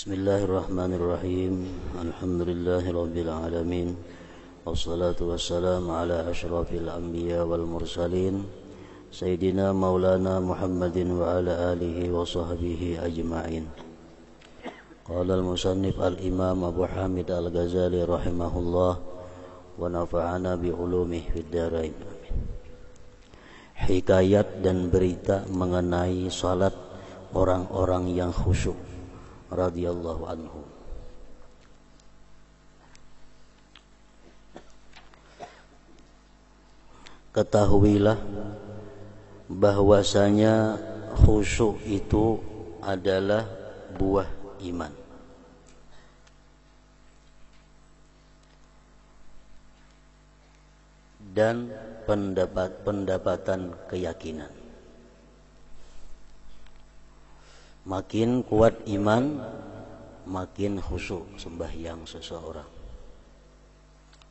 Bismillahirrahmanirrahim. Alhamdulillahirabbil alamin. Wassalatu wassalamu ala asyrafil anbiya wal mursalin Sayyidina Maulana Muhammadin wa ala alihi wa sahbihi ajma'in. Qala al-musannif al-imam Abu Hamid al-Ghazali rahimahullah wa nafa'ana bi ulumihi fid dharain. Hikayat dan berita mengenai salat orang-orang yang khusyuk radhiyallahu anhu. Ketahuilah bahwasanya khusyuk itu adalah buah iman. Dan pendapatan keyakinan. Makin kuat iman, makin khusyuk sembahyang seseorang.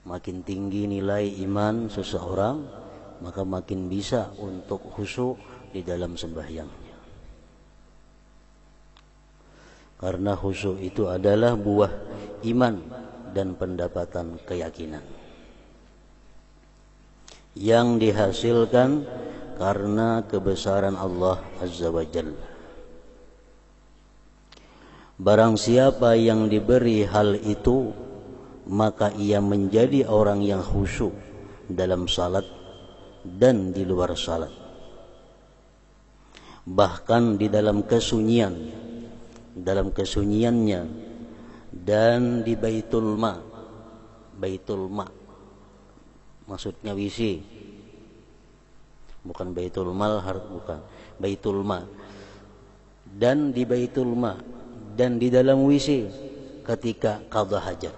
Makin tinggi nilai iman seseorang, maka makin bisa untuk khusyuk di dalam sembahyangnya. Karena khusyuk itu adalah buah iman dan pendapatan keyakinan yang dihasilkan karena kebesaran Allah Azza wa Jalla. Barang siapa yang diberi hal itu, maka ia menjadi orang yang khusyuk dalam salat dan di luar salat. Bahkan di dalam kesunyiannya dan di Baitul Ma. Baitul Ma maksudnya WC. Bukan Baitul Mal, bukan. Baitul Ma. Dan di Baitul Ma dan di dalam WC ketika qadha hajat.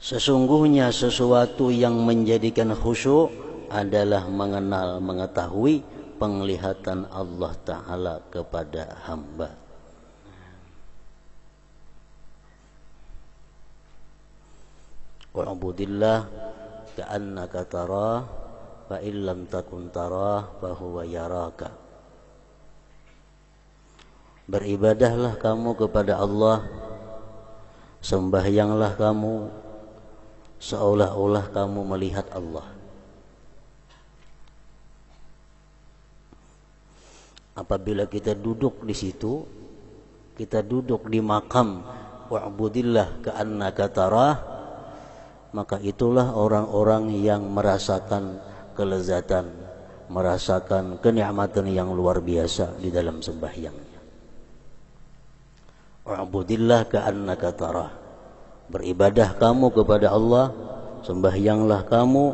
Sesungguhnya sesuatu yang menjadikan khusyuk adalah mengenal, mengetahui penglihatan Allah Ta'ala kepada hamba. Wa'budillah ka'annaka tarah fa illam takun tarah fa huwa yaraka. Beribadahlah kamu kepada Allah, sembahyanglah kamu seolah-olah kamu melihat Allah. Apabila kita duduk di situ, kita duduk di makam wa'budillah ka'annaka tarah, maka itulah orang-orang yang merasakan kelezatan, merasakan kenikmatan yang luar biasa di dalam sembahyangnya. Wa'budillah ka'annaka tarah. Beribadah kamu kepada Allah, sembahyanglah kamu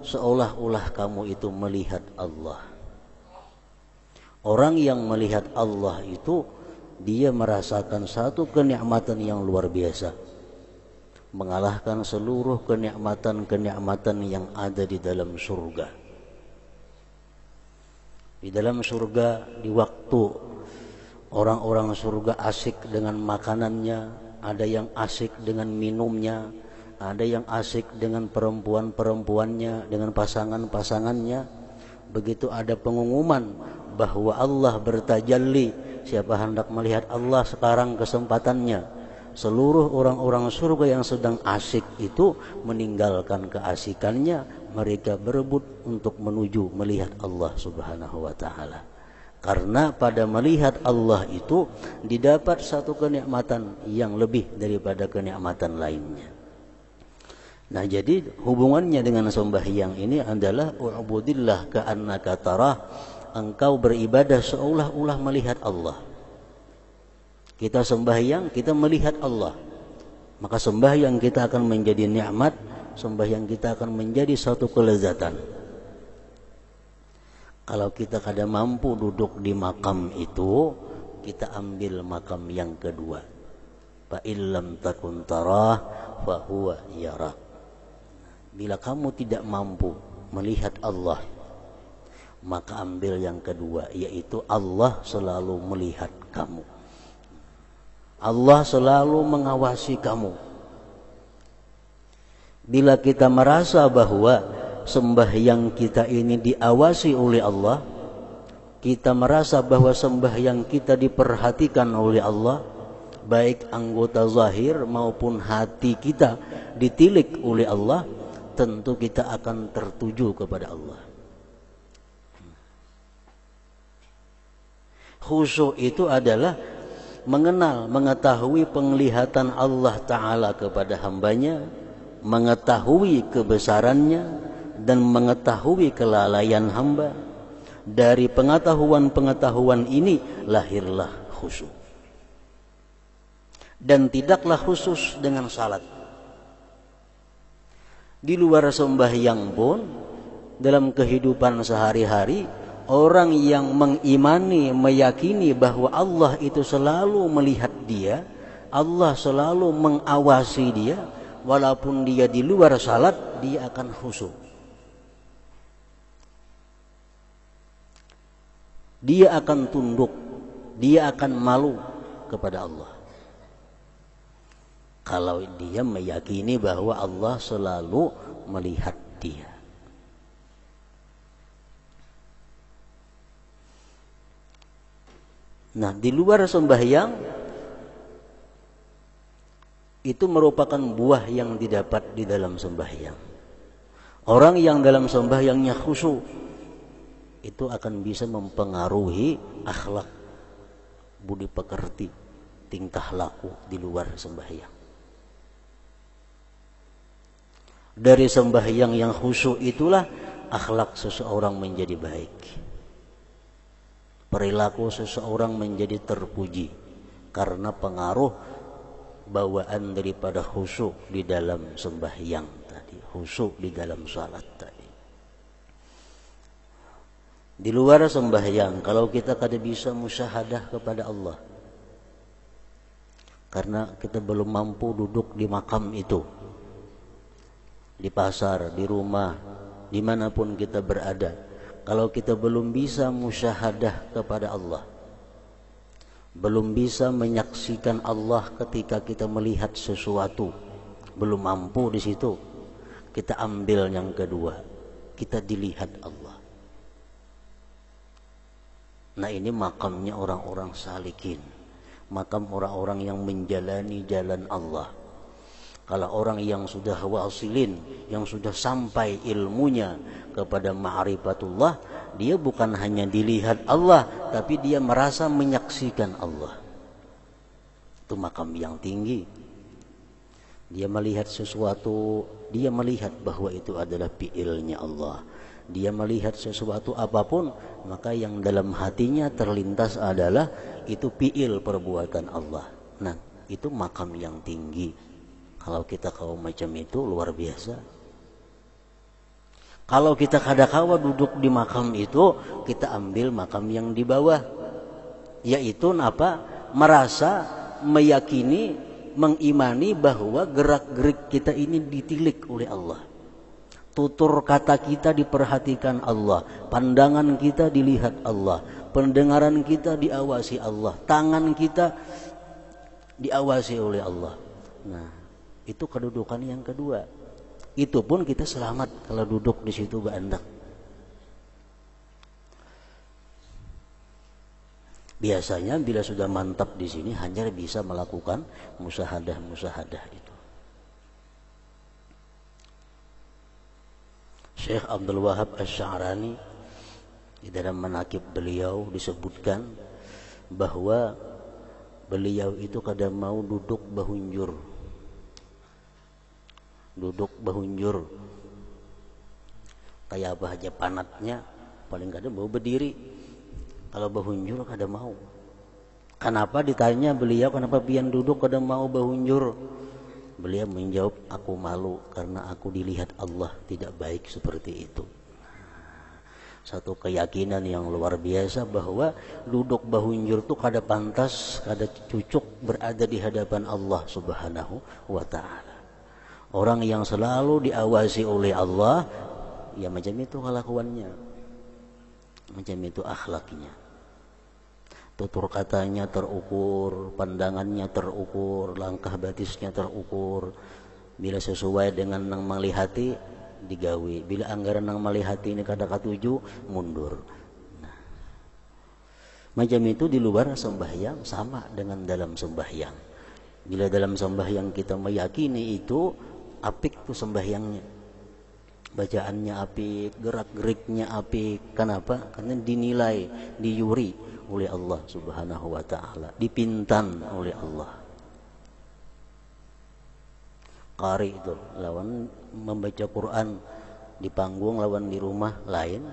seolah-olah kamu itu melihat Allah. Orang yang melihat Allah itu dia merasakan satu kenikmatan yang luar biasa, mengalahkan seluruh kenikmatan-kenikmatan yang ada di dalam surga. Di dalam surga, di waktu orang-orang surga asik dengan makanannya, ada yang asik dengan minumnya, ada yang asik dengan perempuan-perempuannya, dengan pasangan-pasangannya. Begitu ada pengumuman bahwa Allah bertajalli, siapa hendak melihat Allah sekarang kesempatannya. Seluruh orang-orang surga yang sedang asik itu meninggalkan keasikannya, mereka berebut untuk menuju melihat Allah Subhanahu wa Ta'ala. Karena pada melihat Allah itu didapat satu kenikmatan yang lebih daripada kenikmatan lainnya. Nah, jadi hubungannya dengan sembahyang ini adalah u'budillah ka'annaka tarah. Engkau beribadah seolah-olah melihat Allah. Kita sembahyang, kita melihat Allah. Maka sembahyang kita akan menjadi nikmat, sembahyang kita akan menjadi satu kelezatan. Kalau kita kada mampu duduk di makam itu, kita ambil makam yang kedua. Fa illam takun tarah fa huwa yarak. Bila kamu tidak mampu melihat Allah, maka ambil yang kedua, yaitu Allah selalu melihat kamu. Allah selalu mengawasi kamu. Bila kita merasa bahwa sembahyang kita ini diawasi oleh Allah, kita merasa bahwa sembahyang kita diperhatikan oleh Allah, baik anggota zahir maupun hati kita ditilik oleh Allah, tentu kita akan tertuju kepada Allah. Khusyuk itu adalah mengenal, mengetahui penglihatan Allah Ta'ala kepada hambanya, mengetahui kebesarannya, dan mengetahui kelalaian hamba. Dari pengetahuan-pengetahuan ini lahirlah khusyuk. Dan tidaklah khusus dengan salat. Di luar sembahyang pun, dalam kehidupan sehari-hari, orang yang mengimani, meyakini bahwa Allah itu selalu melihat dia, Allah selalu mengawasi dia, walaupun dia di luar salat, dia akan khusyuk. Dia akan tunduk, dia akan malu kepada Allah. Kalau dia meyakini bahwa Allah selalu melihat dia. Nah, di luar sembahyang itu merupakan buah yang didapat di dalam sembahyang. Orang yang dalam sembahyangnya khusyuk itu akan bisa mempengaruhi akhlak, budi pekerti, tingkah laku di luar sembahyang. Dari sembahyang yang khusyuk itulah akhlak seseorang menjadi baik, perilaku seseorang menjadi terpuji, karena pengaruh bawaan daripada khusyuk di dalam sembahyang tadi, khusyuk di dalam salat tadi. Di luar sembahyang, kalau kita kada bisa musyahadah kepada Allah, karena kita belum mampu duduk di makam itu, di pasar, di rumah, dimanapun kita berada, kalau kita belum bisa musyahadah kepada Allah, belum bisa menyaksikan Allah ketika kita melihat sesuatu, belum mampu di situ, kita ambil yang kedua, kita dilihat Allah. Nah, ini makamnya orang-orang salikin, makam orang-orang yang menjalani jalan Allah. Kalau orang yang sudah wasilin, yang sudah sampai ilmunya kepada ma'rifatullah, dia bukan hanya dilihat Allah, tapi dia merasa menyaksikan Allah. Itu makam yang tinggi. Dia melihat sesuatu, dia melihat bahwa itu adalah fi'ilnya Allah. Dia melihat sesuatu apapun, maka yang dalam hatinya terlintas adalah itu fi'il perbuatan Allah. Nah, itu makam yang tinggi. Kalau kita kaum macam itu luar biasa. Kalau kita kadakawa duduk di makam itu, kita ambil makam yang di bawah, yaitu apa? Merasa, meyakini, mengimani bahwa gerak-gerik kita ini ditilik oleh Allah. Tutur kata kita diperhatikan Allah, pandangan kita dilihat Allah, pendengaran kita diawasi Allah, tangan kita diawasi oleh Allah. Nah, itu kedudukan yang kedua. Itu pun kita selamat kalau duduk di situ berandak. Biasanya bila sudah mantap di sini hanya bisa melakukan musyahadah itu. Syekh Abdul Wahab Asy-Sya'rani di dalam manaqib beliau disebutkan bahwa beliau itu kadang mau duduk bahunjur. Duduk bahunjur. Kayak apa aja panatnya, paling kadang mau berdiri. Kalau bahunjur kadang mau. Kenapa ditanya beliau, kenapa pian duduk kadang mau bahunjur? Beliau menjawab, aku malu karena aku dilihat Allah tidak baik seperti itu. Satu keyakinan yang luar biasa bahwa duduk bahunjur itu kada pantas, kada cucuk berada di hadapan Allah Subhanahu wa ta'ala. Orang yang selalu diawasi oleh Allah, ya macam itu kelakuannya, macam itu akhlaknya. Tutur katanya terukur, pandangannya terukur, langkah batisnya terukur. Bila sesuai dengan yang melihati, digawe. Bila anggaran nang malihati ini kada katuju mundur. Nah, macam itu di luar sembahyang sama dengan dalam sembahyang. Bila dalam sembahyang kita meyakini itu apik tuh sembahyangnya, bacaannya apik, gerak-geriknya apik. Kenapa? Karena dinilai, diyuri oleh Allah Subhanahu wa taala, dipintan oleh Allah. Qari itu lawan membaca Quran di panggung lawan di rumah lain.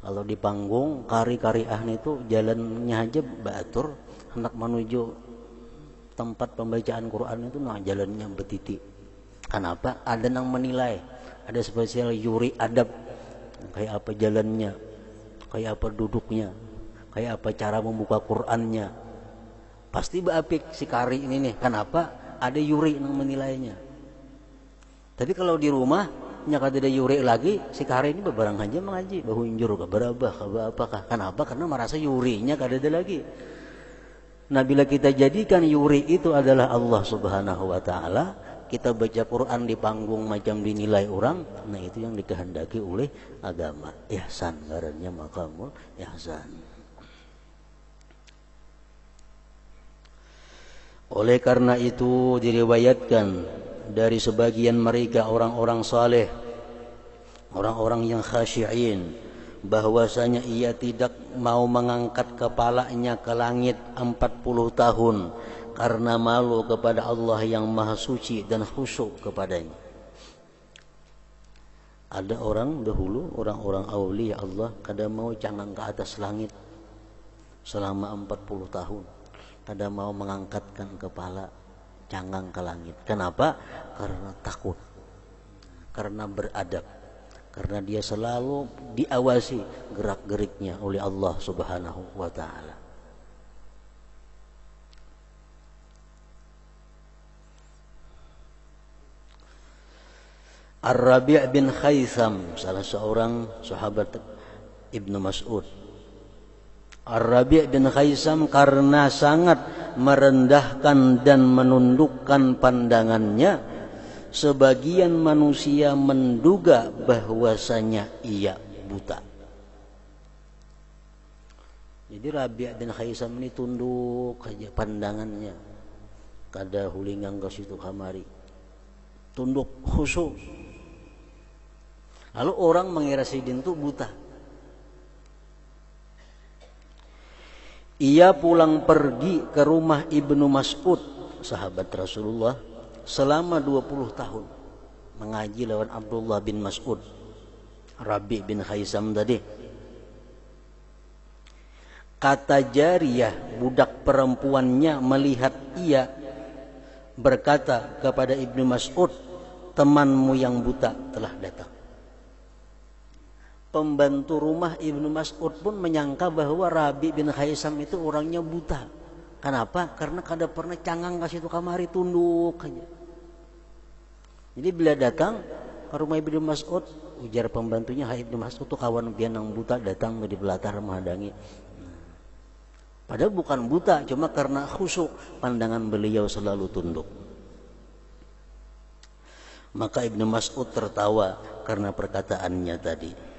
Kalau di panggung qari-qariah itu jalannya aja batur, hendak menuju tempat pembacaan Quran itu nah jalannya betiti. Kenapa? Ada yang menilai, ada spesial yuri adab, kayak apa jalannya, kayak apa duduknya, kayak apa cara membuka Qur'annya. Pasti apik si kari ini nih. Kenapa? Ada yuri yang menilainya. Tapi kalau di rumah nyaka tidak yuri lagi, si kari ini bebarang aja mengaji, bahunjur ke berabah ke apakah. Kenapa? Karena merasa yurinya kada ada lagi. Nah, bila kita jadikan yuri itu adalah Allah Subhanahu wa taala, kita baca Quran di panggung macam dinilai orang, nah itu yang dikehendaki oleh agama. Ihsan, ngarannya maqamul ihsan. Oleh karena itu diriwayatkan dari sebagian mereka orang-orang saleh, orang-orang yang khasyi'in, bahwasanya ia tidak mau mengangkat kepalanya ke langit 40 tahun karena malu kepada Allah yang maha suci dan khusyuk kepadanya. Ada orang dahulu, orang-orang aulia Allah kada mau cangang ke atas langit selama 40 tahun. Kada mau mengangkatkan kepala cangang ke langit. Kenapa? Karena takut, karena beradab, karena dia selalu diawasi gerak-geriknya oleh Allah Subhanahu wa taala. Ar-Rabi' bin Khaisam, salah seorang sahabat Ibnu Mas'ud. Ar-Rabi' bin Khaisam karena sangat merendahkan dan menundukkan pandangannya, sebagian manusia menduga bahwasanya ia buta. Jadi Rabi' bin Khaisam ini tunduk saja pandangannya, kada hulingang ke situ kamari, tunduk khusyuk. Lalu orang mengira Sidin itu buta. Ia pulang pergi ke rumah Ibnu Mas'ud, sahabat Rasulullah, selama 20 tahun mengaji lawan Abdullah bin Mas'ud. Rabi' bin Khaisam tadi. Kata jariyah, budak perempuannya melihat ia, berkata kepada Ibnu Mas'ud, temanmu yang buta telah datang. Pembantu rumah Ibnu Mas'ud pun menyangka bahwa Rabi' bin Khaisam itu orangnya buta. Kenapa? Karena kada pernah cangang ke situ kamari, tunduk aja. Jadi bila datang ke rumah Ibnu Mas'ud, ujar pembantunya, "Hai Ibnu Mas'ud tuh kawan pian yang buta datang dari belatar menghadangi." Padahal bukan buta, cuma karena khusyuk pandangan beliau selalu tunduk. Maka Ibnu Mas'ud tertawa karena perkataannya tadi.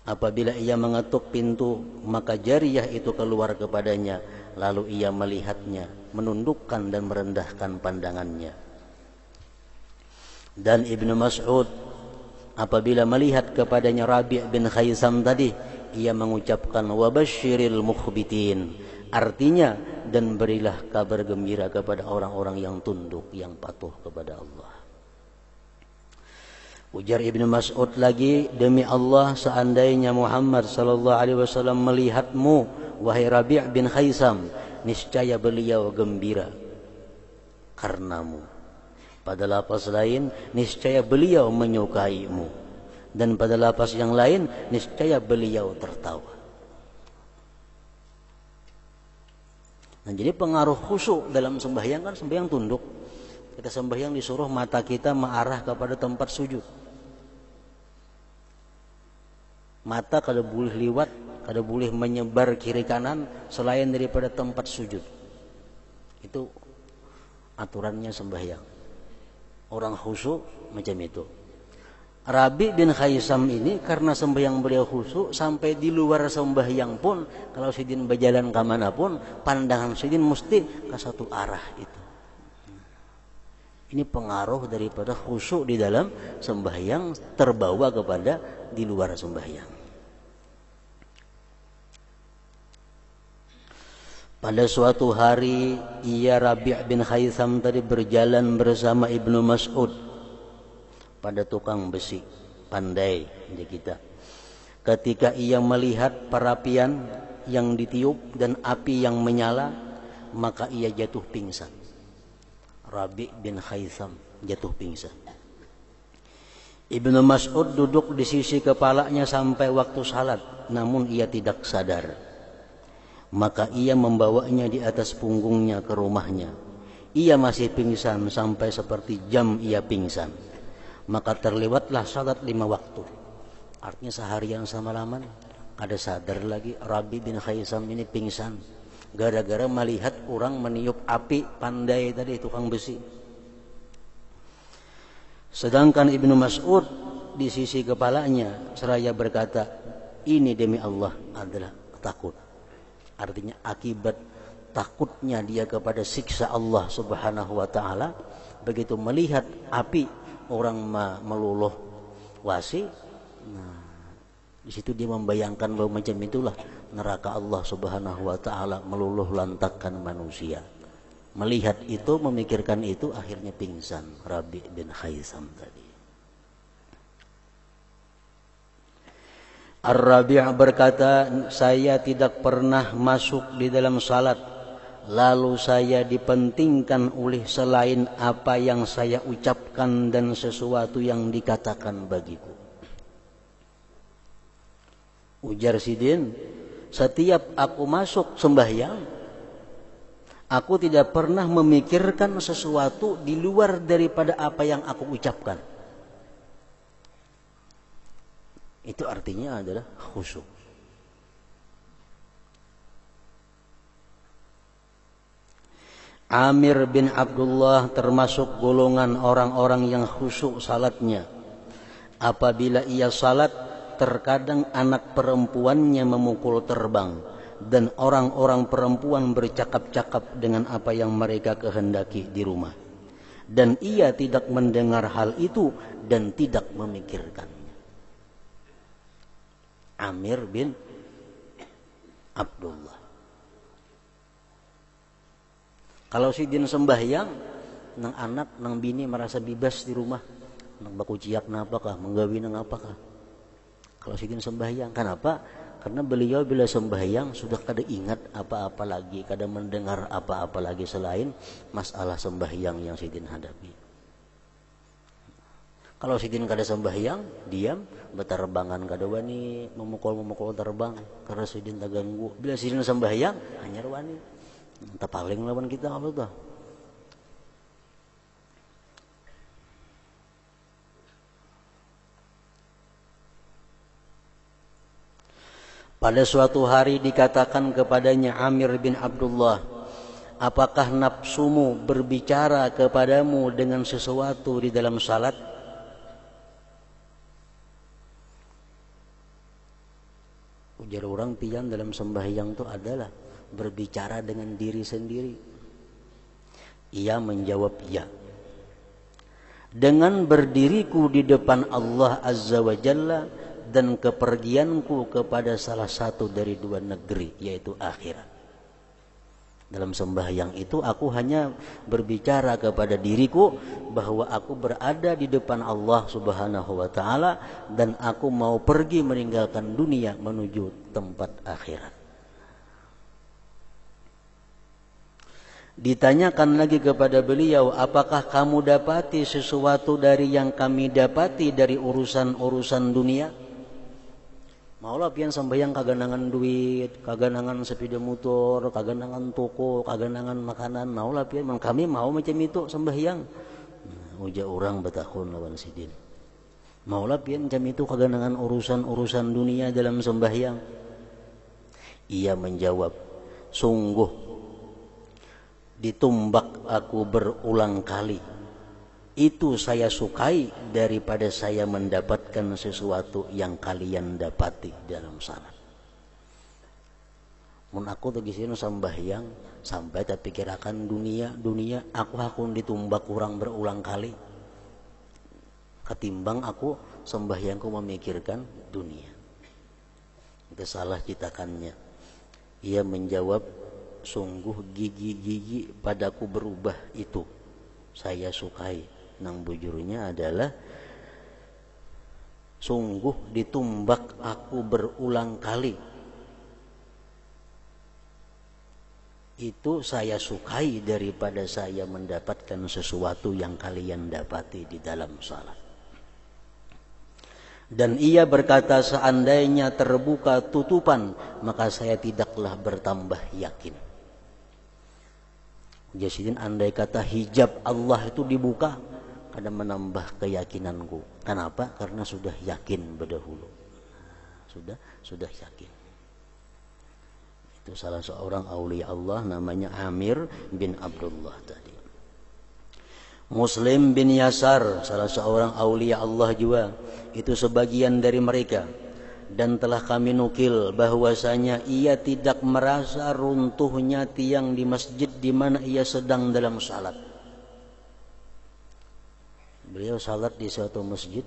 Apabila ia mengetuk pintu, maka jariyah itu keluar kepadanya, lalu ia melihatnya, menundukkan dan merendahkan pandangannya. Dan Ibnu Mas'ud apabila melihat kepadanya Rabi' bin Khaisam tadi, ia mengucapkan wabasyiril mukhbitin, artinya dan berilah kabar gembira kepada orang-orang yang tunduk, yang patuh kepada Allah. Ujar Ibnu Mas'ud lagi, demi Allah seandainya Muhammad sallallahu alaihi wasallam melihatmu wahai Rabi' bin Khaisam, niscaya beliau gembira karenamu. Pada lapas lain, niscaya beliau menyukaimu. Dan pada lapas yang lain, niscaya beliau tertawa. Nah, jadi pengaruh khusyuk dalam sembahyang kan sembahyang tunduk. Kita sembahyang disuruh mata kita mengarah kepada tempat sujud. Mata kada boleh liwat, kada boleh menyebar kiri kanan selain daripada tempat sujud. Itu aturannya sembahyang. Orang khusyuk macam itu. Rabi bin Khaisam ini karena sembahyang beliau khusyuk, sampai di luar sembahyang pun kalau sidin berjalan ke mana pun pandangan sidin mesti ke satu arah itu. Ini pengaruh daripada khusyuk di dalam sembahyang terbawa kepada di luar sembahyang. Pada suatu hari ia Rabi' bin Khaisam tadi berjalan bersama Ibnu Mas'ud pada tukang besi, pandai di kita. Ketika ia melihat perapian yang ditiup dan api yang menyala, maka ia jatuh pingsan. Rabi' bin Khaisam jatuh pingsan. Ibnu Mas'ud duduk di sisi kepalanya sampai waktu salat, namun ia tidak sadar. Maka ia membawanya di atas punggungnya ke rumahnya. Ia masih pingsan sampai seperti jam ia pingsan. Maka terlewatlah salat 5 waktu. Artinya seharian semalaman ada sadar lagi Rabi bin Khaisam ini pingsan gara-gara melihat orang meniup api pandai tadi tukang besi. Sedangkan Ibnu Mas'ud di sisi kepalanya seraya berkata, ini demi Allah adalah takut. Artinya akibat takutnya dia kepada siksa Allah Subhanahu wa taala, begitu melihat api orang meluluh wasi, nah di situ dia membayangkan bahwa macam itulah neraka Allah Subhanahu wa taala meluluh lantakkan manusia. Melihat itu, memikirkan itu, akhirnya pingsan Rabi' bin Khaisam tadi. Ar-Rabi' berkata, saya tidak pernah masuk di dalam salat lalu saya dipentingkan oleh selain apa yang saya ucapkan dan sesuatu yang dikatakan bagiku. Ujar sidin, setiap aku masuk sembahyang, aku tidak pernah memikirkan sesuatu di luar daripada apa yang aku ucapkan. Itu artinya adalah khusyuk. Amir bin Abdullah termasuk golongan orang-orang yang khusyuk salatnya. Apabila ia salat, terkadang anak perempuannya memukul terbang dan orang-orang perempuan bercakap-cakap dengan apa yang mereka kehendaki di rumah. Dan ia tidak mendengar hal itu dan tidak memikirkannya. Amir bin Abdullah. Kalau sidin sembahyang, nang anak, nang bini merasa bebas di rumah, nang baku ciak napakah, menggawi nang apakah. Kalau sidin sembahyang, kenapa? Karena beliau bila sembahyang sudah kada ingat apa-apa lagi, kada mendengar apa-apa lagi selain masalah sembahyang yang sidin hadapi. Kalau sidin kada sembahyang, diam, berterbangan kada wani, memukul terbang, karena sidin tak ganggu. Bila sidin sembahyang, hanya wani. Entah paling lawan kita apa tuh. Pada suatu hari dikatakan kepadanya Amir bin Abdullah, apakah nafsumu berbicara kepadamu dengan sesuatu di dalam salat? Ujar orang pian dalam sembahyang itu adalah berbicara dengan diri sendiri. Ia menjawab ya. Dengan berdiriku di depan Allah Azza wa Jalla dan kepergianku kepada salah satu dari dua negeri, yaitu akhirat. Dalam sembahyang itu aku hanya berbicara kepada diriku bahwa aku berada di depan Allah Subhanahu wa taala dan aku mau pergi meninggalkan dunia menuju tempat akhirat. Ditanyakan lagi kepada beliau, apakah kamu dapati sesuatu dari yang kami dapati dari urusan-urusan dunia? Maulah pian sembahyang kaganangan duit, kaganangan sepeda motor, kaganangan toko, kaganangan makanan. Maulah pian, kami mau macam itu sembahyang. Ujar orang betahun lawan sidin. Maulah pian macam itu kaganangan urusan-urusan dunia dalam sembahyang. Ia menjawab, sungguh ditumbak aku berulang kali itu saya sukai daripada saya mendapatkan sesuatu yang kalian dapati dalam salat. Mun aku tegisin sambahyang sampai tak pikirakan dunia aku hakun ditumbak kurang berulang kali ketimbang aku sembahyangku memikirkan dunia. Itu salah citakannya. Ia menjawab, sungguh gigi-gigi padaku berubah itu saya sukai. Nang bujurnya adalah sungguh ditumbak aku berulang kali itu saya sukai daripada saya mendapatkan sesuatu yang kalian dapati di dalam salat. Dan ia berkata, seandainya terbuka tutupan maka saya tidaklah bertambah yakin. Jasidin, andai kata hijab Allah itu dibuka, kada menambah keyakinanku. Kenapa? Karena sudah yakin berdahulu. Sudah yakin. Itu salah seorang aulia Allah namanya Amir bin Abdullah tadi. Muslim bin Yasar, salah seorang aulia Allah juga, itu sebagian dari mereka. Dan telah kami nukil bahwasanya ia tidak merasa runtuhnya tiang di masjid di mana ia sedang dalam salat. Beliau salat di suatu masjid,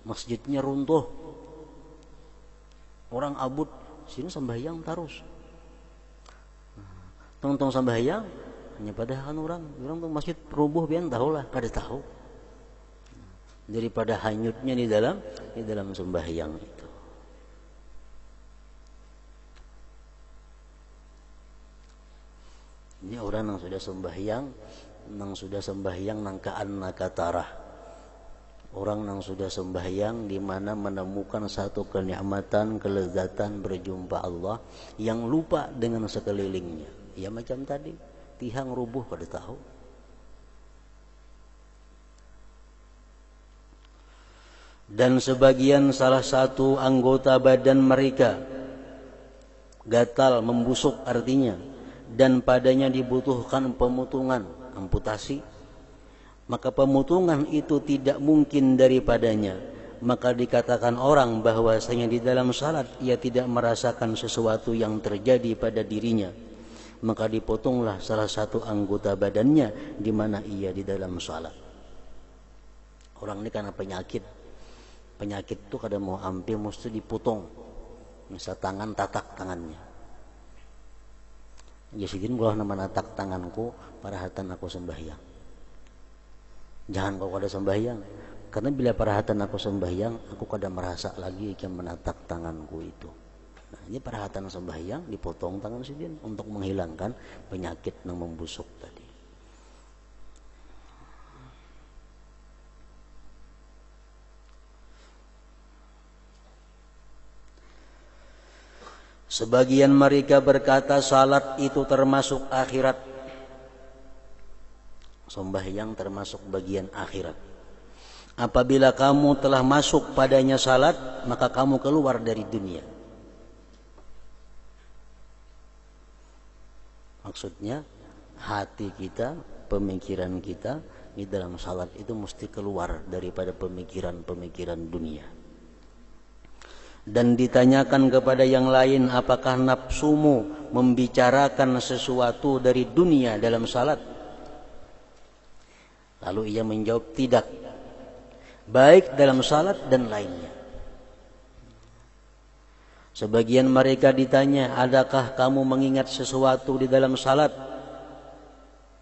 masjidnya runtuh. Orang abut, sini sembahyang terus. Tong sambahyang hanya padahal orang tuh masjid rubuh bian tahulah kada tahu daripada hanyutnya di dalam sembahyang itu. Ini orang yang sudah sembahyang nang katarah. Orang yang sudah sembahyang di mana menemukan satu kenikmatan, kelezatan berjumpa Allah yang lupa dengan sekelilingnya. Ya macam tadi, tihang rubuh pada tahu. Dan sebagian salah satu anggota badan mereka gatal, membusuk artinya, dan padanya dibutuhkan pemutungan, amputasi. Maka pemutungan itu tidak mungkin daripadanya. Maka dikatakan orang bahwasanya di dalam salat ia tidak merasakan sesuatu yang terjadi pada dirinya. Maka dipotonglah salah satu anggota badannya di mana ia di dalam salat. Orang ini karena penyakit itu kada mau hampir mesti dipotong. Misal tangan, tatak tangannya. Jasidin gua nama natak tanganku parahatan aku sembahyang. Jangan kau kada sembahyang, karena bila parahatan aku sembahyang, aku kada merasa lagi yang menatak tanganku itu. Nah, ini perhatian sembahyang dipotong tangan sidin untuk menghilangkan penyakit yang membusuk tadi. Sebagian mereka berkata salat itu termasuk akhirat. Sembahyang termasuk bagian akhirat. Apabila kamu telah masuk padanya salat, maka kamu keluar dari dunia. Maksudnya hati kita, pemikiran kita di dalam salat itu mesti keluar daripada pemikiran-pemikiran dunia. Dan ditanyakan kepada yang lain, apakah nafsumu membicarakan sesuatu dari dunia dalam salat? Lalu ia menjawab tidak, baik dalam salat dan lainnya. Sebagian mereka ditanya, adakah kamu mengingat sesuatu di dalam salat?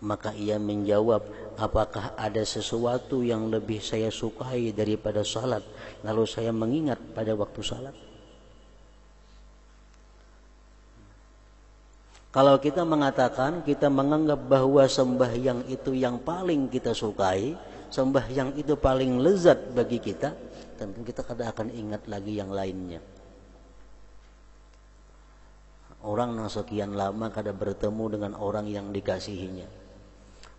Maka ia menjawab, apakah ada sesuatu yang lebih saya sukai daripada salat, lalu saya mengingat pada waktu salat? Kalau kita mengatakan, kita menganggap bahwa sembahyang itu yang paling kita sukai, sembahyang itu paling lezat bagi kita, tentu kita kada akan ingat lagi yang lainnya. Orang yang sekian lama kada bertemu dengan orang yang dikasihinya.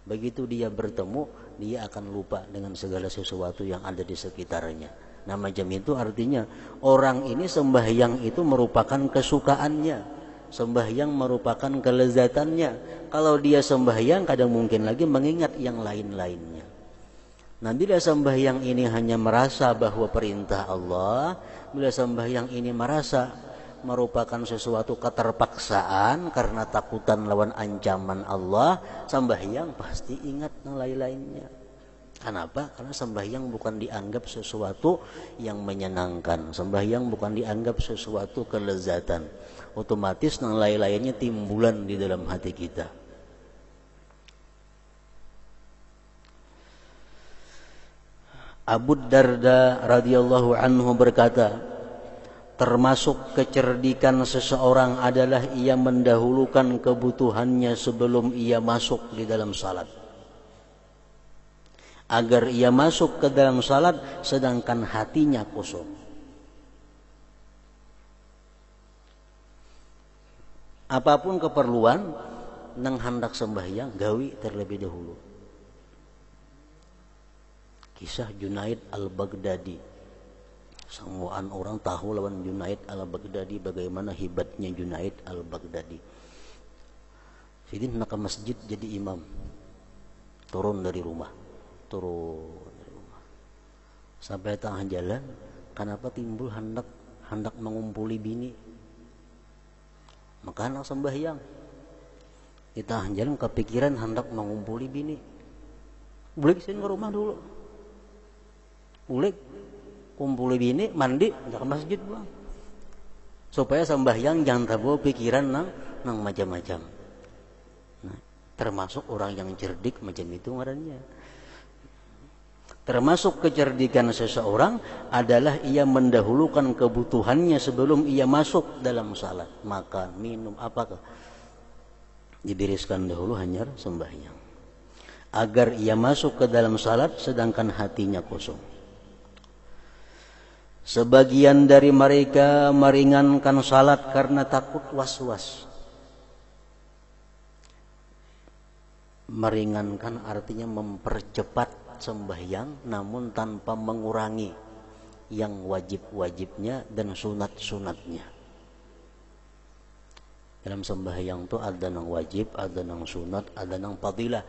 Begitu dia bertemu, dia akan lupa dengan segala sesuatu yang ada di sekitarnya. Nah macam itu artinya orang ini sembahyang itu merupakan kesukaannya. Sembahyang merupakan kelezatannya. Kalau dia sembahyang kadang mungkin lagi mengingat yang lain-lainnya. Nah, bila sembahyang ini hanya merasa bahwa perintah Allah, bila sembahyang ini merasa merupakan sesuatu keterpaksaan karena takutan lawan ancaman Allah, sembahyang pasti ingat yang lain-lainnya. Kenapa? Karena sembahyang bukan dianggap sesuatu yang menyenangkan. Sembahyang bukan dianggap sesuatu kelezatan. Otomatis yang lain-lainnya timbulan di dalam hati kita. Abu Darda radhiyallahu anhu berkata, termasuk kecerdikan seseorang adalah ia mendahulukan kebutuhannya sebelum ia masuk di dalam salat, agar ia masuk ke dalam salat sedangkan hatinya kosong. Apapun keperluan nang hendak sembahyang gawi terlebih dahulu. Kisah Junaid al-Baghdadi. Semuaan orang tahu lawan Junaid al-Baghdadi, bagaimana hebatnya Junaid al-Baghdadi. Jadi nak ke masjid jadi imam. Turun dari rumah. Sampai tengah jalan, kenapa timbul hendak mengumpuli bini? Maka hendak sembahyang. Di tengah jalan kepikiran hendak mengumpuli bini. Boleh kesini ke rumah dulu. Boleh kumpuli bini, mandi, ke masjid pulang. Supaya sembahyang jangan terbawa pikiran nang macam-macam. Nah, termasuk orang yang cerdik macam itu ngarannya. Termasuk kecerdikan seseorang adalah ia mendahulukan kebutuhannya sebelum ia masuk dalam salat. Makan, minum, apakah dibereskan dahulu hanya sembahyang, agar ia masuk ke dalam salat sedangkan hatinya kosong. Sebagian dari mereka meringankan salat karena takut was-was. Meringankan artinya mempercepat sembahyang namun tanpa mengurangi yang wajib-wajibnya dan sunat-sunatnya. Dalam sembahyang itu ada yang wajib, ada yang sunat, ada yang fadilah.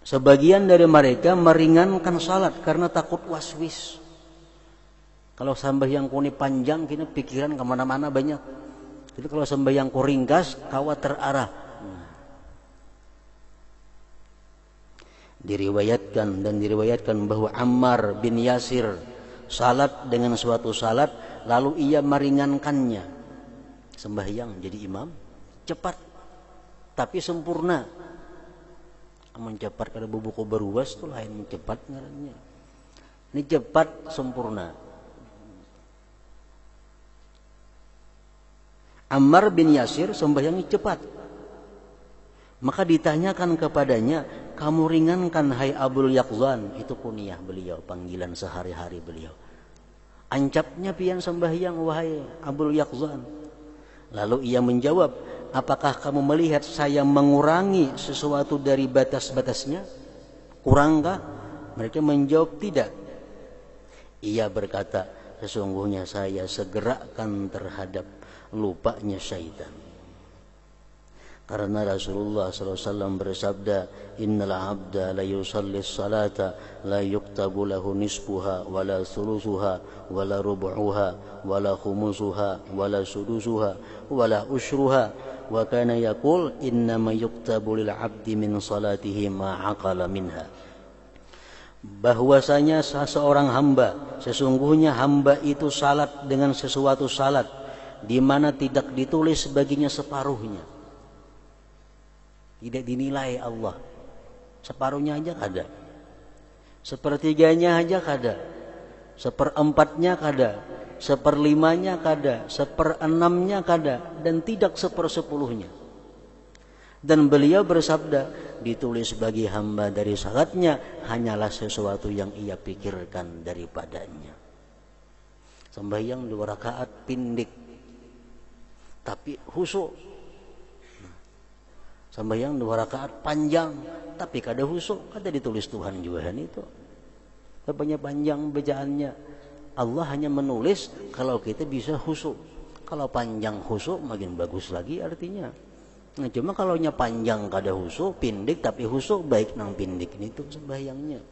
Sebagian dari mereka meringankan salat karena takut waswis. Kalau sembahyang kuni panjang, kini pikiran kemana-mana banyak. Jadi kalau sembahyang ku ringkas, kawa terarah. Diriwayatkan bahwa Ammar bin Yasir salat dengan suatu salat, lalu ia meringankannya. Sembahyang jadi imam, cepat tapi sempurna. Mencepat kada bubuku beruas tu lain mencepat ngarannya. Ini cepat sempurna. Ammar bin Yasir sembahyang cepat. Maka ditanyakan kepadanya, kamu ringankan hai Abul Yaqzan, itu kunyah beliau, panggilan sehari-hari beliau. Ancapnya pian sembahyang wahai Abul Yaqzan. Lalu ia menjawab, apakah kamu melihat saya mengurangi sesuatu dari batas-batasnya? Kurangkah? Mereka menjawab tidak. Ia berkata, sesungguhnya saya segerakan terhadap lupanya syaitan. Karena Rasulullah SAW bersabda, innal abda la yusalli salata la yuktabu lahu nisfuha wala thuluthuha wala rubu'uha wala khumusuha wala sudusuha wala ushruha wa kana yaqul innama yuktabu lil abdi min salatihi ma aqala minha. Bahwasanya seseorang hamba, sesungguhnya hamba itu salat dengan sesuatu salat di mana tidak ditulis baginya separuhnya. Tidak dinilai Allah. Separuhnya aja kada. Sepertiganya aja kada. Seperempatnya kada. Seperlimanya kada. Seperenamnya kada. Dan tidak sepersepuluhnya. Dan beliau bersabda, ditulis bagi hamba dari salatnya hanyalah sesuatu yang ia pikirkan daripadanya. Sembahyang 2 rakaat pindik. Tapi khusyuk. Sembahyang 2 rakaat panjang, tapi kada khusyuk, kada ditulis Tuhan juga itu. Apanya panjang bacaannya. Allah hanya menulis kalau kita bisa khusyuk. Kalau panjang khusyuk makin bagus lagi artinya. Nah, cuma kalau nya panjang kada husuk, pindik tapi husuk baik nang pindik itu sembahyangnya.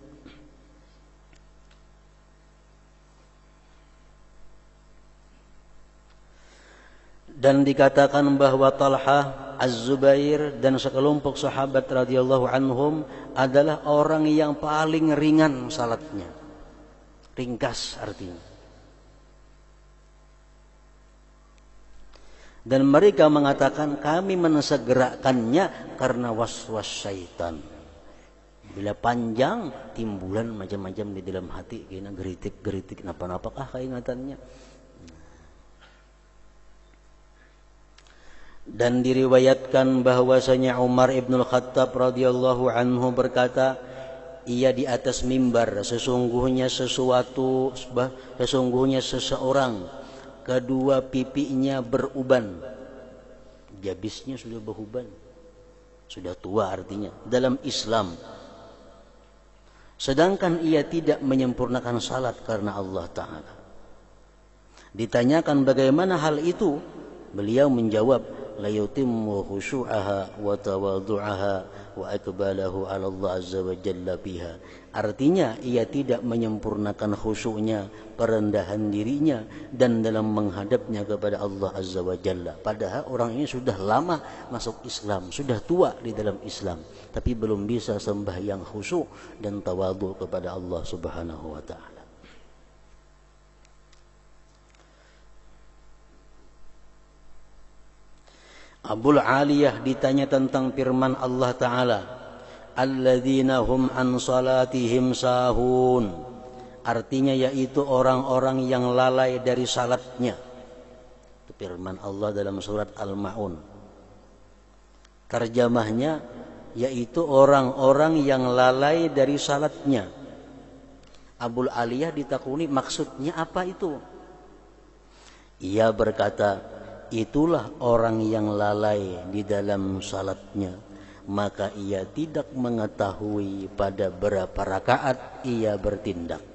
Dan dikatakan bahwa Talha, Az-Zubair dan sekelompok sahabat radhiyallahu anhum adalah orang yang paling ringan salatnya. Ringkas artinya. Dan mereka mengatakan kami mensegerakannya karena was-was syaitan. Bila panjang timbulan macam-macam di dalam hati, kena geritik-geritik napa-napakah keingatannya. Dan diriwayatkan bahwasanya Umar ibn Khattab radhiyallahu anhu berkata, ia di atas mimbar, sesungguhnya seseorang kedua pipinya beruban, jabisnya sudah beruban, sudah tua artinya dalam Islam, sedangkan ia tidak menyempurnakan salat karena Allah Ta'ala. Ditanyakan bagaimana hal itu, beliau menjawab, la yutimmu khusyu'aha wa tawadhu'aha wa akbalahu 'ala Allah azza wa jalla biha. Artinya ia tidak menyempurnakan khusyuknya, perendahan dirinya dan dalam menghadapnya kepada Allah azza wa jalla. Padahal orang ini sudah lama masuk Islam, sudah tua di dalam Islam, tapi belum bisa sembahyang khusyuk dan tawadhu kepada Allah Subhanahu wa taala. Abul Aliyah ditanya tentang firman Allah Ta'ala, alladzina hum an salatihim sahun, artinya yaitu orang-orang yang lalai dari salatnya. Itu firman Allah dalam surat Al-Ma'un. Terjemahnya yaitu orang-orang yang lalai dari salatnya. Abul Aliyah ditakuni maksudnya apa itu? Ia berkata, itulah orang yang lalai di dalam salatnya, maka ia tidak mengetahui pada berapa rakaat ia bertindak,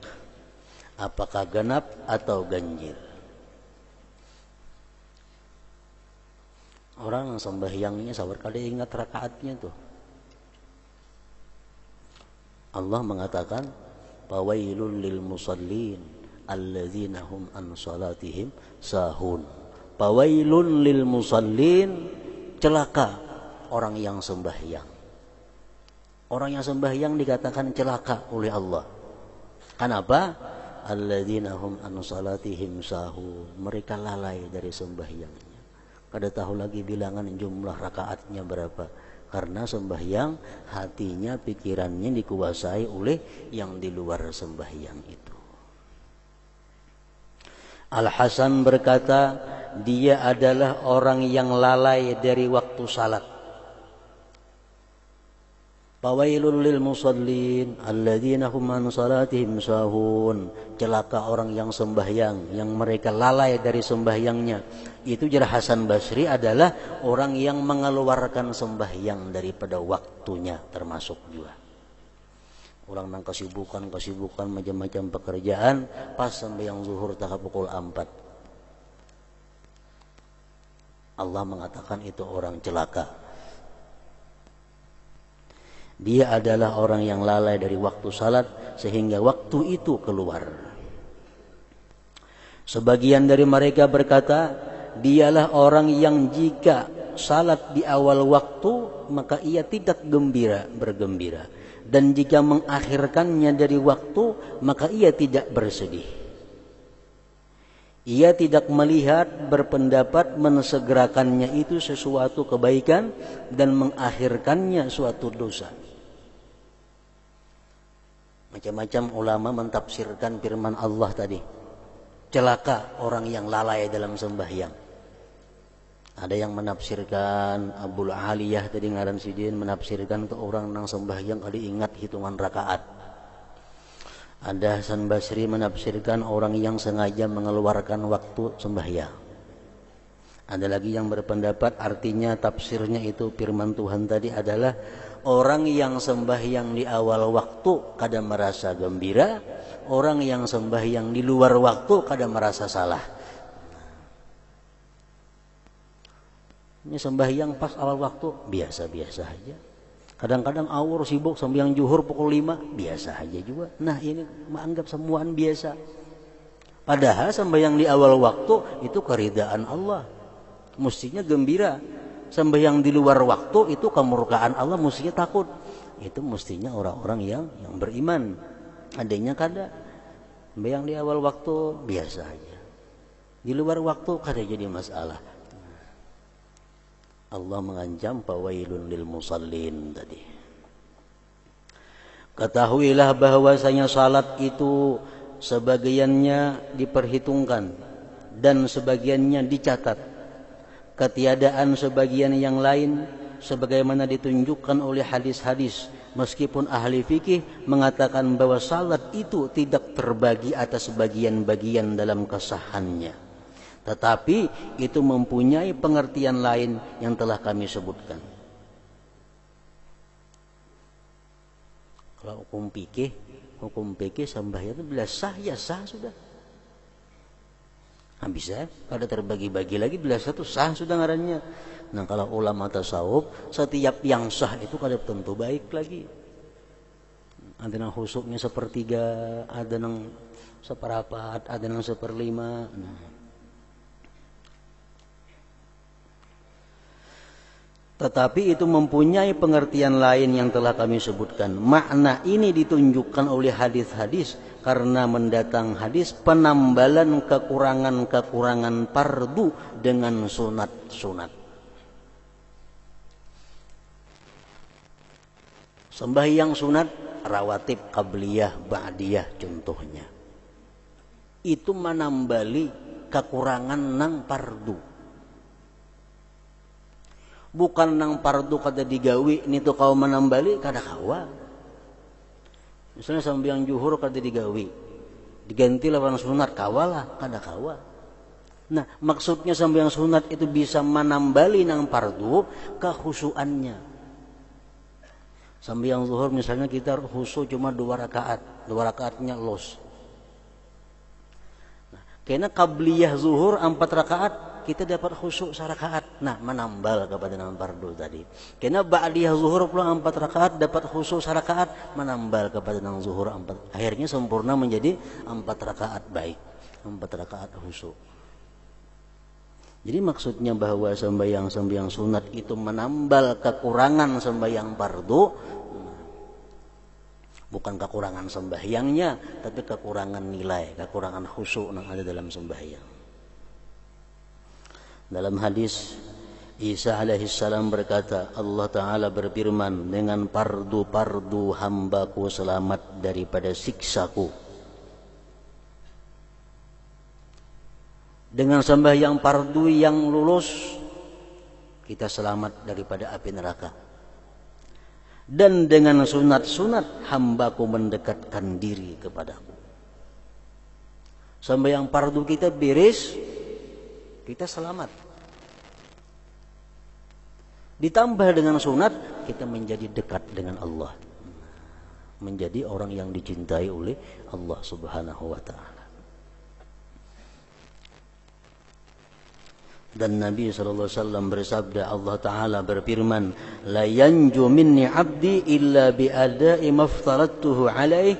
apakah genap atau ganjil. Orang sembahyangnya sabar kali ingat rakaatnya tuh. Allah mengatakan, fawailul lil musallin alladzina hum an salatihim sahun. Fawailun lil musallin, celaka orang yang sembahyang. Orang yang sembahyang dikatakan celaka oleh Allah. Kenapa? Alladzina hum an salatihim sahun. Mereka lalai dari sembahyangnya. Kada tahu lagi bilangan jumlah rakaatnya berapa. Karena sembahyang hatinya, pikirannya dikuasai oleh yang di luar sembahyang itu. Al-Hasan berkata, dia adalah orang yang lalai dari waktu salat. Fawailul lil musallin alladzina hum an salatihim sahun. Celaka orang yang sembahyang, yang mereka lalai dari sembahyangnya. Itu jar Hasan Basri adalah orang yang mengeluarkan sembahyang daripada waktunya, termasuk juga. Orang nang kesibukan macam-macam pekerjaan, pas sembahyang zuhur tak pukul 4. Allah mengatakan itu orang celaka. Dia adalah orang yang lalai dari waktu salat sehingga waktu itu keluar. Sebagian dari mereka berkata, dialah orang yang jika salat di awal waktu maka ia tidak bergembira. Dan jika mengakhirkannya dari waktu, maka ia tidak bersedih. Ia tidak melihat, berpendapat mensegerakannya itu sesuatu kebaikan dan mengakhirkannya suatu dosa. Macam-macam ulama mentafsirkan firman Allah tadi. Celaka orang yang lalai dalam sembahyang. Ada yang menafsirkan, Abul Aliyah tadi ngaran sidin menafsirkan ke orang nang sembahyang kali ingat hitungan rakaat. Ada Hasan Basri menafsirkan orang yang sengaja mengeluarkan waktu sembahyang. Ada lagi yang berpendapat artinya tafsirnya itu firman Tuhan tadi adalah orang yang sembahyang di awal waktu kada merasa gembira, orang yang sembahyang di luar waktu kada merasa salah. Ini sembahyang pas awal waktu biasa-biasa aja. Kadang-kadang awur sibuk sembahyang zuhur pukul 5 biasa aja juga. Nah ini menganggap semuaan biasa. Padahal sembahyang di awal waktu itu keridaan Allah, mestinya gembira. Sembahyang di luar waktu itu kemurkaan Allah, mestinya takut. Itu mestinya orang-orang yang beriman. Adanya kada sembahyang di awal waktu biasa aja, di luar waktu kada jadi masalah. Allah mengancam fawailun lil musallin tadi. Ketahuilah bahwasanya salat itu sebagiannya diperhitungkan dan sebagiannya dicatat. Ketiadaan sebagian yang lain sebagaimana ditunjukkan oleh hadis-hadis. Meskipun ahli fikih mengatakan bahwa salat itu tidak terbagi atas bagian-bagian dalam kesahannya, tetapi itu mempunyai pengertian lain yang telah kami sebutkan. Kalau hukum fikih sembahyang itu bila sah ya sah sudah. Habis ya, kada terbagi-bagi lagi bila satu sah sudah ngarannya. Nah kalau ulama tasawuf setiap yang sah itu kada tentu baik lagi. Ada yang khusuknya sepertiga, ada yang seperapat, ada yang seperlima. Nah. Tetapi itu mempunyai pengertian lain yang telah kami sebutkan. Makna ini ditunjukkan oleh hadis-hadis karena mendatang hadis penambalan kekurangan-kekurangan fardu dengan sunat-sunat. Sembahyang sunat, rawatib, qabliyah, ba'diyah contohnya. Itu menambali kekurangan nang fardu. Bukan nang fardu kada digawi ni tu kau menambali kada kawa. Misalnya sembahyang zuhur kada digawi, diganti lawan sunat kawalah kada kawa. Nah, maksudnya sembahyang sunat itu bisa menambali nang fardu kekhusyuannya. Sembahyang zuhur misalnya kita khusyuk cuma 2 rakaatnya los. Nah, karena qabliyah zuhur 4 rakaat kita dapat khusyuk 1 rakaat. Nah, menambal kepada nang fardu tadi. Karena ba'diyah zuhur pula 4 rakaat dapat khusyuk 1 rakaat, menambal kepada nang zuhur 4. Akhirnya sempurna menjadi 4 rakaat baik, 4 rakaat khusyuk. Jadi maksudnya bahwa sembahyang sunat itu menambal kekurangan sembahyang fardu, bukan kekurangan sembahyangnya, tapi kekurangan nilai, kekurangan khusyuk yang ada dalam sembahyang. Dalam hadis Isa alaihissalam berkata, Allah Ta'ala berfirman, dengan fardu-fardu hambaku selamat daripada siksaku. Dengan sembahyang fardu yang lulus, kita selamat daripada api neraka. Dan dengan sunat-sunat hambaku mendekatkan diri kepadaku. Sembahyang fardu kita beres, kita selamat. Ditambah dengan sunat, kita menjadi dekat dengan Allah. Menjadi orang yang dicintai oleh Allah Subhanahu wa Ta'ala. Dan Nabi SAW bersabda, Allah Ta'ala berfirman, la yanju minni abdi illa bi'ada'i maftaradtuhu alaih.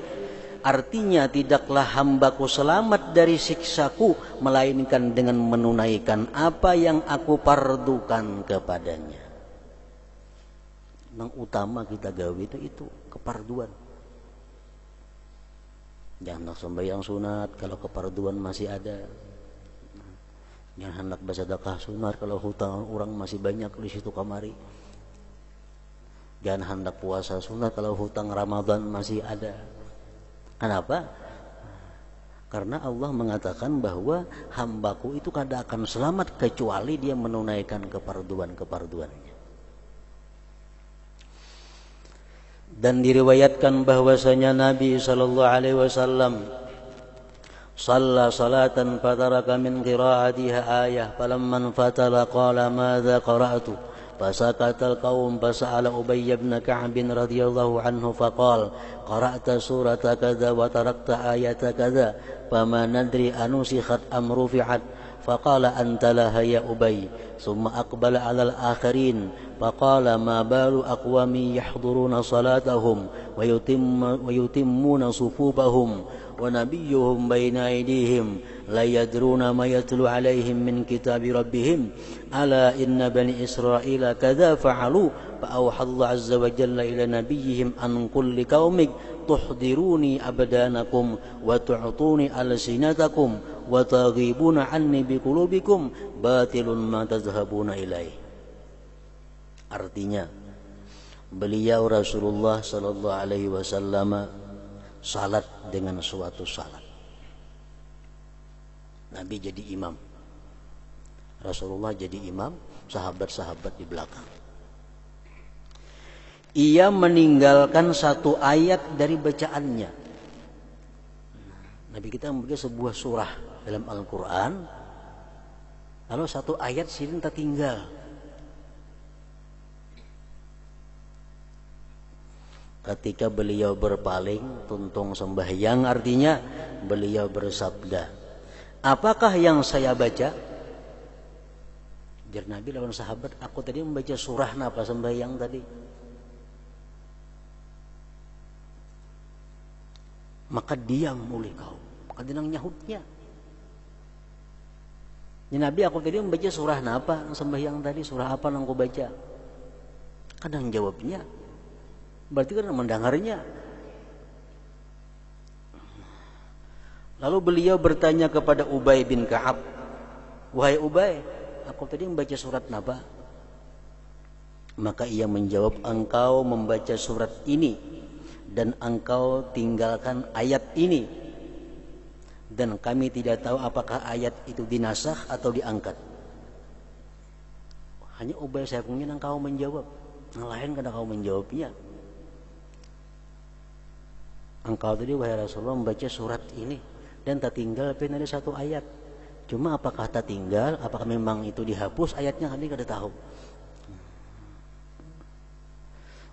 Artinya tidaklah hambaku selamat dari siksaku melainkan dengan menunaikan apa yang aku fardukan kepadanya. Yang utama kita gawe itu keparduan. Jangan sembahyang sunat kalau keparduan masih ada. Jangan hendak bersedekah sunat kalau hutang orang masih banyak di situ kamari. Jangan hendak puasa sunat kalau hutang Ramadan masih ada. Kenapa? Karena Allah mengatakan bahwa hambaku itu kada akan selamat kecuali dia menunaikan keparduan-keparduannya. Dan diriwayatkan bahwasanya Nabi SAW صلى صلاة فترك من قراءتها آية فلما انفتل قال ماذا قرأت فسكت القوم فسأل أبي بن كعب رضي الله عنه فقال قرأت سورة كذا وتركت آية كذا فما ندري أنسخت أم رفعت فقال أنت لها يا أبي ثم أقبل على الآخرين فقال ما بال أقوام يحضرون صلاتهم ويتمون صفوفهم ونبيهم بين أيديهم لا يدرون ما يتلو عليهم من كتاب ربهم ألا إن بني إسرائيل كذا فعلوا فأوحى الله عز وجل إلى نبيهم أن كل قوم تحضروني أبدانكم وتعطوني ألسنتكم وتغيبون عني بقلوبكم باطل ما تذهبون إليه. Artinya beliau Rasulullah sallallahu alaihi wasallam salat dengan suatu salat. Nabi jadi imam, Rasulullah jadi imam, sahabat-sahabat di belakang. Ia meninggalkan satu ayat dari bacaannya. Nabi kita membaca sebuah surah dalam Al-Quran, lalu satu ayat silin tertinggal. Ketika beliau berpaling tuntung sembahyang, artinya beliau bersabda, apakah yang saya baca? Jar Nabi lawan sahabat, aku tadi membaca surah napa sembahyang tadi. Maka diam oleh kau, maka dinang nyahutnya. Ya Nabi, aku tadi membaca surah napa sembahyang tadi, surah apa yang aku baca? Kadang jawabnya, berarti kan mendengarnya. Lalu beliau bertanya kepada Ubay bin Ka'ab, wahai Ubay, aku tadi membaca surat napa? Maka ia menjawab, engkau membaca surat ini dan engkau tinggalkan ayat ini, dan kami tidak tahu apakah ayat itu dinasakh atau diangkat. Hanya Ubay sayangnya engkau menjawab, yang lain kadang kau menjawabnya. Engkau tadi wahai Rasulullah membaca surat ini dan tak tinggal ada satu ayat. Cuma apakah tak tinggal, apakah memang itu dihapus ayatnya, kami tidak tahu.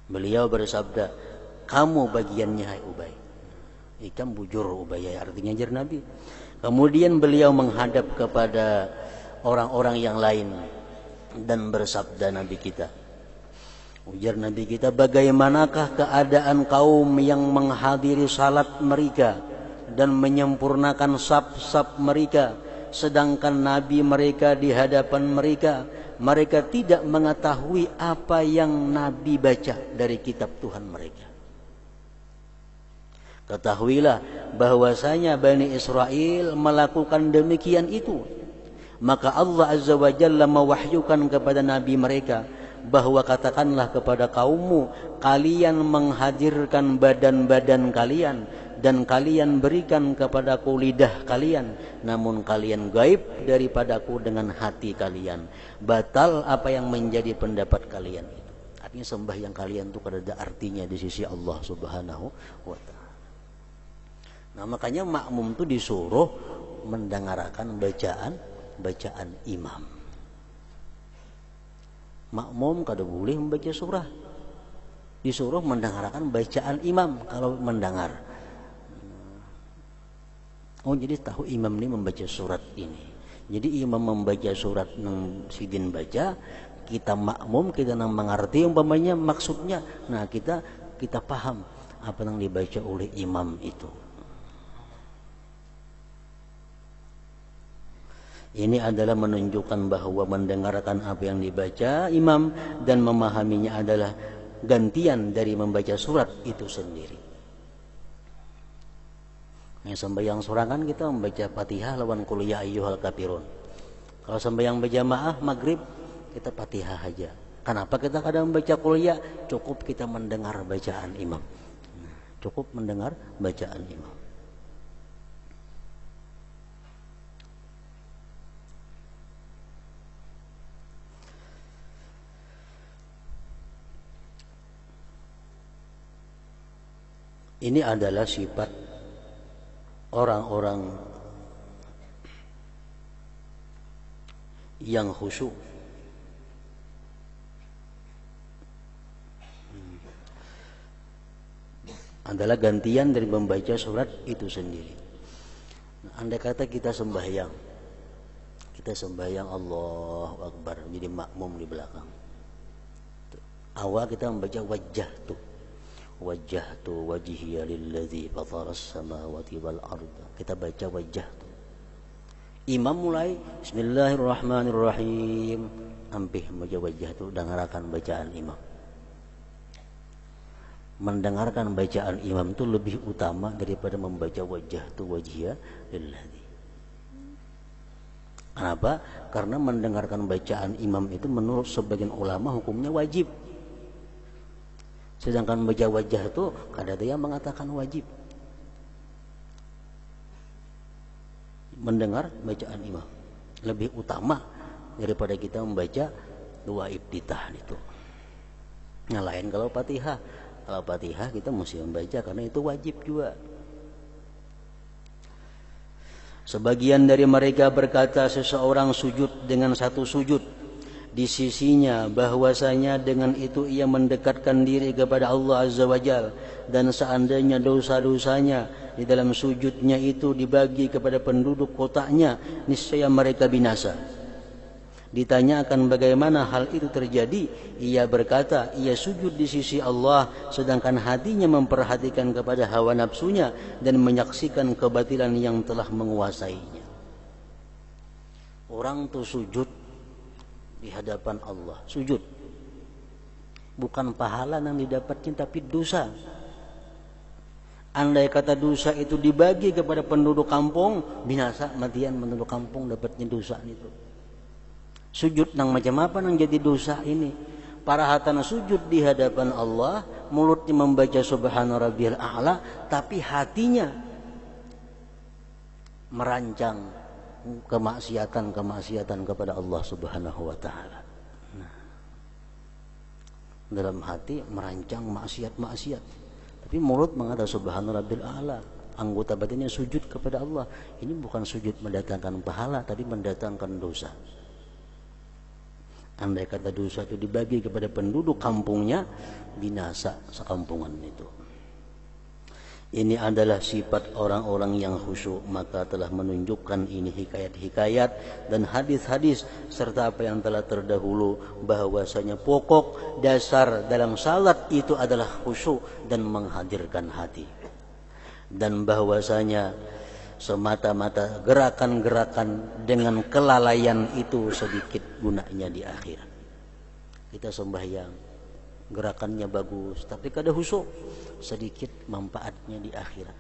Beliau bersabda, kamu bagiannya hai Ubay. Ikam bujur Ubay, artinya jar Nabi. Kemudian beliau menghadap kepada orang-orang yang lain dan bersabda Nabi kita, ujar Nabi kita, bagaimanakah keadaan kaum yang menghadiri salat mereka dan menyempurnakan saf-saf mereka, sedangkan Nabi mereka di hadapan mereka, mereka tidak mengetahui apa yang Nabi baca dari kitab Tuhan mereka. Ketahuilah bahwasanya Bani Israel melakukan demikian itu. Maka Allah Azza wa Jalla mewahyukan kepada Nabi mereka bahwa katakanlah kepada kaummu, kalian menghadirkan badan-badan kalian dan kalian berikan kepadaku lidah kalian, namun kalian gaib daripadaku dengan hati kalian. Batal apa yang menjadi pendapat kalian itu. Artinya sembahyang kalian itu ada artinya di sisi Allah Subhanahu wa Ta'ala. Nah makanya makmum itu disuruh mendengarkan bacaan imam. Makmum kada boleh membaca surah, disuruh mendengarkan bacaan imam kalau mendengar. Oh jadi tahu imam ini membaca surat ini. Jadi imam membaca surat yang sidin baca, kita makmum, kita nang mengerti umpamanya maksudnya. Nah kita paham apa yang dibaca oleh imam itu. Ini adalah menunjukkan bahwa mendengarkan apa yang dibaca imam dan memahaminya adalah gantian dari membaca surat itu sendiri. Yang sembahyang sorangan kita membaca Fatihah lawan qul ya ayyuhal kafirun. Kalau sembahyang berjamaah maghrib kita Fatihah aja. Kenapa kita kadang membaca qul ya? Cukup kita mendengar bacaan imam. Cukup mendengar bacaan imam. Ini adalah sifat orang-orang yang khusyuk. Adalah gantian dari membaca surat itu sendiri. Andai kata kita sembahyang, Kita sembahyang Allahu Akbar, jadi makmum di belakang. Awal kita membaca wajjahtu wajhiya lilladzi fataras samawati wal arda. Kita baca wajjahtu. Imam mulai Bismillahirrahmanirrahim. Hampir membaca wajjahtu, dengarkan bacaan imam. Mendengarkan bacaan imam itu lebih utama daripada membaca wajjahtu wajhiya lilladzi. Kenapa? Karena mendengarkan bacaan imam itu menurut sebagian ulama hukumnya wajib. Sedangkan baca wajah itu ada yang mengatakan wajib. Mendengar bacaan imam lebih utama daripada kita membaca dua iftitah itu. Yang lain kalau Fatihah. Kalau Fatihah kita mesti membaca karena itu wajib juga. Sebagian dari mereka berkata seseorang sujud dengan satu sujud di sisinya, bahwasanya dengan itu ia mendekatkan diri kepada Allah Azza wa Jalla, dan seandainya dosa-dosanya di dalam sujudnya itu dibagi kepada penduduk kotaknya, niscaya mereka binasa. Ditanyakan bagaimana hal itu terjadi, ia berkata ia sujud di sisi Allah sedangkan hatinya memperhatikan kepada hawa nafsunya dan menyaksikan kebatilan yang telah menguasainya. Orang tuh sujud di hadapan Allah, sujud bukan pahala yang didapatnya tapi dosa. Andai kata dosa itu dibagi kepada penduduk kampung, binasa matian penduduk kampung dapatnya dosa itu. Sujud nang macam apa nang jadi dosa ini? Para hatana sujud di hadapan Allah, mulutnya membaca subhana rabbiyal a'la, tapi hatinya merancang kemaksiatan kepada Allah Subhanahu wa taala. Nah, dalam hati merancang maksiat. Tapi mulut mengatakan subhana rabbiyal a'la. Anggota batinnya sujud kepada Allah. Ini bukan sujud mendatangkan pahala, tapi mendatangkan dosa. Andai kata dosa itu dibagi kepada penduduk kampungnya, binasa sekampungan itu. Ini adalah sifat orang-orang yang khusyuk, maka telah menunjukkan ini hikayat-hikayat dan hadis-hadis serta apa yang telah terdahulu, bahwasanya pokok dasar dalam salat itu adalah khusyuk dan menghadirkan hati. Dan bahwasanya semata-mata gerakan-gerakan dengan kelalaian itu sedikit gunanya di akhirat. Kita sembahyang, gerakannya bagus, tapi kada khusyuk, sedikit manfaatnya di akhirat.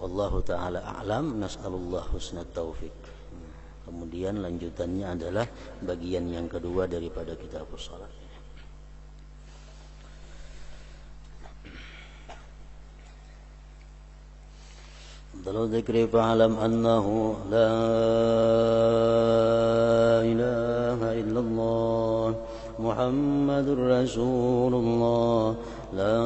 Wallahu ta'ala a'lam, nas'alullah husnat taufik. Kemudian lanjutannya adalah bagian yang kedua daripada kitab salat. Dalam dzikri fa'alam annahu la ilaha illallah Muhammadur Rasulullah, la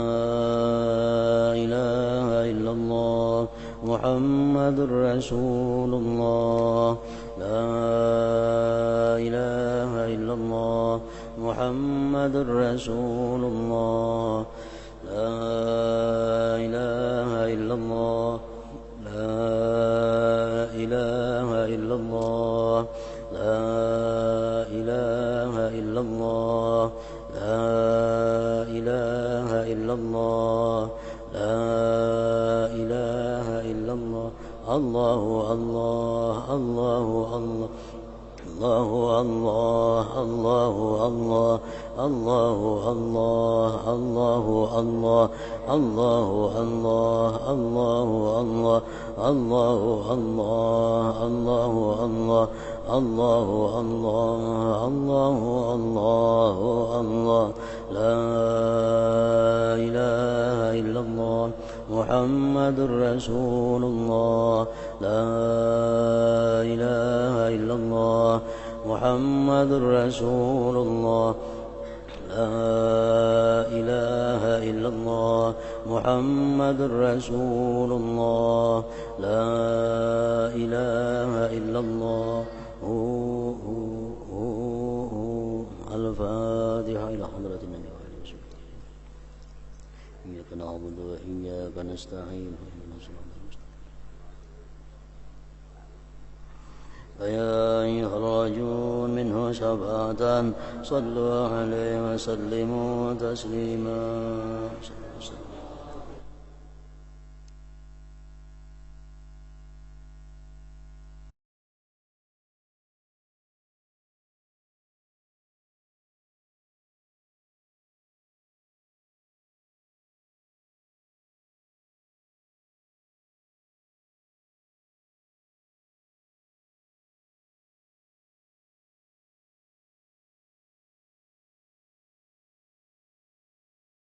ilaha illallah Muhammadur Rasulullah, la ilaha illallah Muhammadur Rasulullah, la ilaha illallah, la ilaha illallah, la ilaha illallah, la ilaha illallah, la ilaha illallah. Allahu Allah, Allahu Allah, Allahu Allah, Allahu Allah, Allahu Allah, Allahu Allah, Allahu Allah, Allahu Allah, Allahu Allah, Allahu Allah, Allahu Allah, Allahu Allah, la ilaha illallah Muhammadur Rasulullah, la ilaha illallah Muhammadur Rasulullah, la ilaha illallah Muhammadur Rasulullah, la ilaha illallah. Al-Fatihah ila hadratin Nabi wa alihi wasallam. Iyyaka na'budu wa iyyaka nasta'in. فيا يخرجون منه شفاعة صلوا عليه وسلموا تسليما